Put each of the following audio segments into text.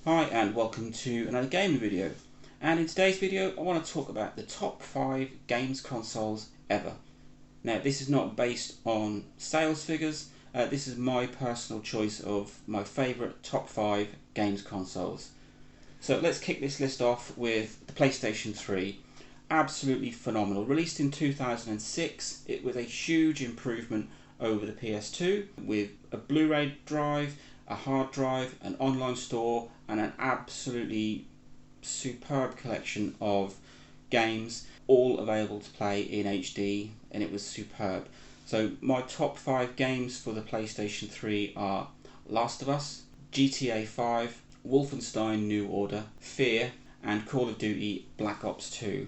Hi and welcome to another gaming video, and in today's video I want to talk about the top 5 games consoles ever. Now this is not based on sales figures, this is my personal choice of my favourite top 5 games consoles. So let's kick this list off with the PlayStation 3. Absolutely phenomenal. Released in 2006, it was a huge improvement over the PS2 with a Blu-ray drive, a hard drive, an online store, and an absolutely superb collection of games, all available to play in HD, and it was superb. So my top 5 games for the PlayStation 3 are Last of Us, GTA 5, Wolfenstein New Order, Fear, and Call of Duty Black Ops 2.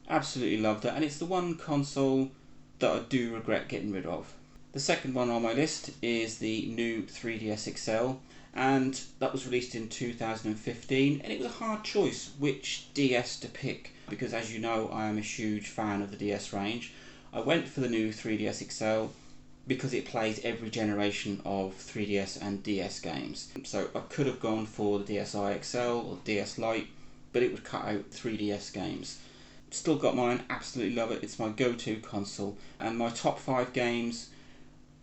Absolutely loved it, and it's the one console that I do regret getting rid of. The second one on my list is the new 3DS XL, and that was released in 2015, and it was a hard choice which DS to pick, because as you know I am a huge fan of the DS range. I went for the new 3DS XL because it plays every generation of 3DS and DS games. So I could have gone for the DSi XL or DS Lite, but it would cut out 3DS games. Still got mine, absolutely love it, it's my go-to console. And my top 5 games,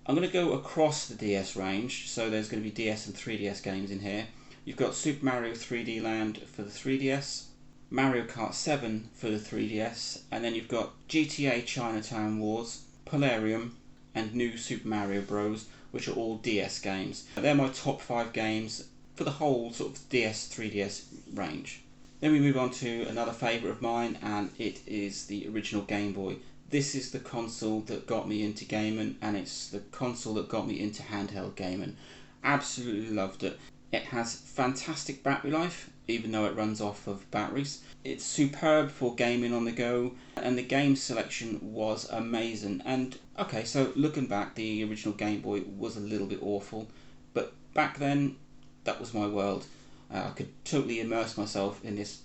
I'm going to go across the DS range, so there's going to be DS and 3DS games in here. You've got Super Mario 3D Land for the 3DS, Mario Kart 7 for the 3DS, and then you've got GTA Chinatown Wars, Polarium, and New Super Mario Bros, which are all DS games. They're my top 5 games for the whole sort of DS, 3DS range. Then we move on to another favourite of mine, and it is the original Game Boy. This is the console that got me into gaming, and it's the console that got me into handheld gaming. Absolutely loved it. It has fantastic battery life, even though it runs off of batteries. It's superb for gaming on the go, and the game selection was amazing. And okay, so looking back, the original Game Boy was a little bit awful, but back then, that was my world. I could totally immerse myself in this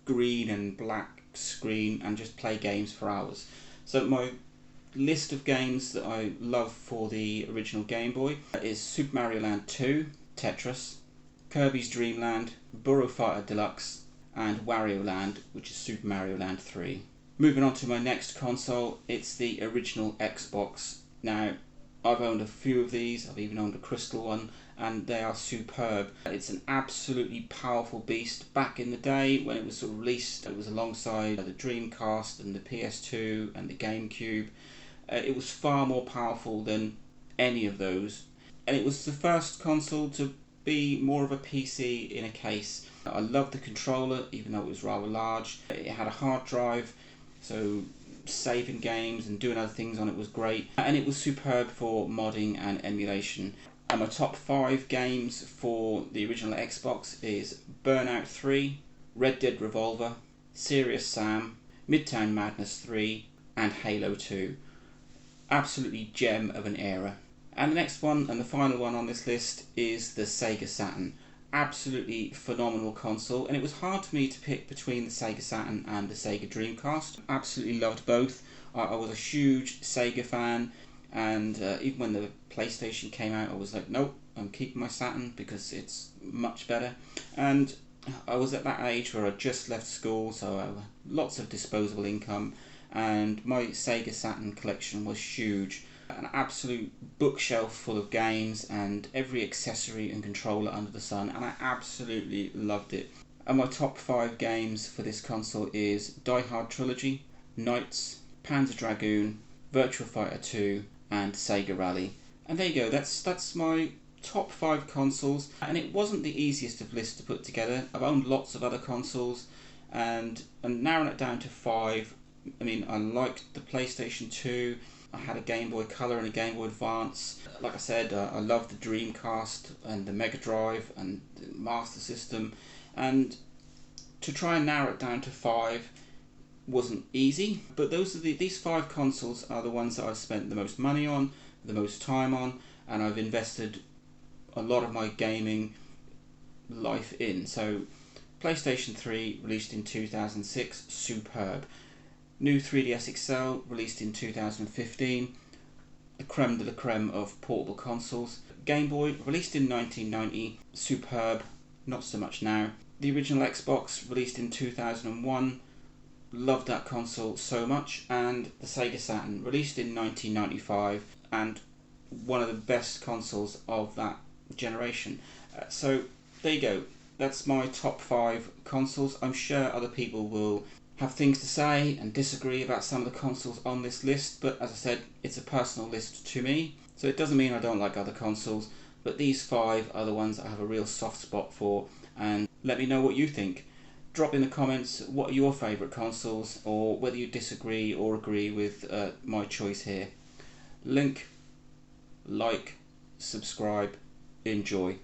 green and black screen and just play games for hours. So my list of games that I love for the original Game Boy is Super Mario Land 2, Tetris, Kirby's Dream Land, Burrow Fighter Deluxe, and Wario Land, which is Super Mario Land 3. Moving on to my next console, it's the original Xbox. Now, I've owned a few of these, I've even owned a crystal one, and they are superb. It's an absolutely powerful beast. Back in the day when it was sort of released, it was alongside the Dreamcast and the PS2 and the GameCube. It was far more powerful than any of those, and it was the first console to be more of a PC in a case. I loved the controller, even though it was rather large. It had a hard drive, so saving games and doing other things on it was great, and it was superb for modding and emulation. And my top 5 games for the original Xbox is Burnout 3, Red Dead Revolver, Serious Sam, Midtown Madness 3, and Halo 2. Absolutely gem of an era. And the next one, and the final one on this list, is the Sega Saturn. Absolutely phenomenal console, and it was hard for me to pick between the Sega Saturn and the Sega Dreamcast. Absolutely loved both. I was a huge Sega fan, and even when the PlayStation came out, I was like, nope, I'm keeping my Saturn because it's much better. And I was at that age where I just left school, so I had lots of disposable income, and my Sega Saturn collection was huge. An absolute bookshelf full of games and every accessory and controller under the sun, and I absolutely loved it. And my top 5 games for this console is Die Hard Trilogy, Knights, Panzer Dragoon, Virtua Fighter 2, and Sega Rally. And there you go, that's my top 5 consoles, and it wasn't the easiest of lists to put together. I've owned lots of other consoles, and narrowing it down to 5, I mean, I liked the PlayStation 2, I had a Game Boy Color and a Game Boy Advance. Like I said, I loved the Dreamcast and the Mega Drive and the Master System, and to try and narrow it down to 5 wasn't easy, but these 5 consoles are the ones that I've spent the most money on, the most time on, and I've invested a lot of my gaming life in. So PlayStation 3 released in 2006, superb. New 3DS XL released in 2015, the creme de la creme of portable consoles. Game Boy released in 1990, superb. not so much now. The original Xbox, released in 2001, loved that console so much, and the Sega Saturn, released in 1995, and one of the best consoles of that generation. So there you go, that's my top 5 consoles. I'm sure other people will have things to say and disagree about some of the consoles on this list, but as I said, it's a personal list to me, so it doesn't mean I don't like other consoles, but these 5 are the ones I have a real soft spot for, and let me know what you think. Drop in the comments what are your favourite consoles, or whether you disagree or agree with my choice here. Link, like, subscribe, enjoy.